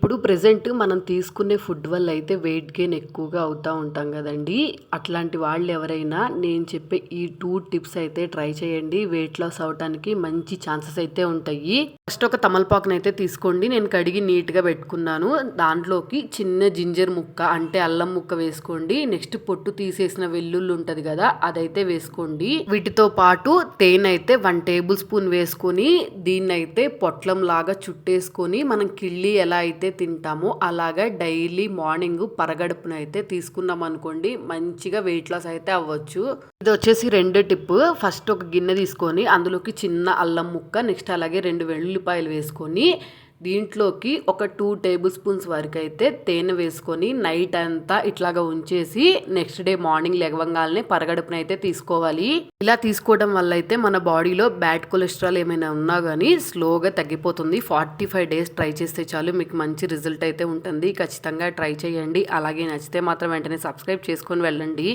ఇప్పుడు ప్రెజెంట్ మనం తీసుకునే ఫుడ్ వల్ల అయితే వెయిట్ గెయిన్ ఎక్కువగా అవుతా ఉంటాం కదండీ! అట్లాంటి వాళ్ళు ఎవరైనా నేను చెప్పే ఈ 2 టిప్స్ అయితే ట్రై చేయండి. వెయిట్ లాస్ అవ్వటానికి మంచి ఛాన్సెస్ అయితే ఉంటాయి. ఫస్ట్ ఒక తమలపాకునైతే తీసుకోండి. నేను కడిగి నీట్‌గా పెట్టుకున్నాను. దాంట్లోకి చిన్న జింజర్ ముక్క అంటే అల్లం ముక్క వేసుకోండి. నెక్స్ట్ పొట్టు తీసేసిన వెల్లుల్లి ఉంటది కదా! అదైతే వేసుకోండి. వీటితో పాటు తేనె అయితే 1 టేబుల్ స్పూన్ వేసుకొని దీన్నైతే పొట్లంలాగా చుట్టేసుకొని మనం కిళ్ళి ఎలా అయితే తింటామో అలాగా డైలీ మార్నింగ్ పరగడుపున అయితే తీసుకున్నాం అనుకోండి మంచిగా వెయిట్ లాస్ అయితే అవ్వచ్చు. ఇది వచ్చేసి రెండో టిప్. ఫస్ట్ ఒక గిన్నె తీసుకొని అందులోకి చిన్న అల్లం ముక్క నెక్స్ట్ అలాగే 2 వెల్లుల్లిపాయలు వేసుకొని దీంట్లోకి ఒక 2 టేబుల్ స్పూన్స్ వరకు అయితే తేనె వేసుకొని నైట్ అంతా ఇట్లాగా ఉంచేసి నెక్స్ట్ డే మార్నింగ్ లెగవంగానే పరగడుపున అయితే తీసుకోవాలి. ఇలా తీసుకోవడం వల్ల అయితే మన బాడీలో బ్యాడ్ కొలెస్ట్రాల్ ఏమైనా ఉన్నా కానీ స్లోగా తగ్గిపోతుంది. 45 డేస్ ట్రై చేస్తే చాలు మీకు మంచి రిజల్ట్ అయితే ఉంటుంది. ఖచ్చితంగా ట్రై చేయండి. అలాగే నచ్చితే మాత్రం వెంటనే సబ్స్క్రైబ్ చేసుకొని వెళ్ళండి.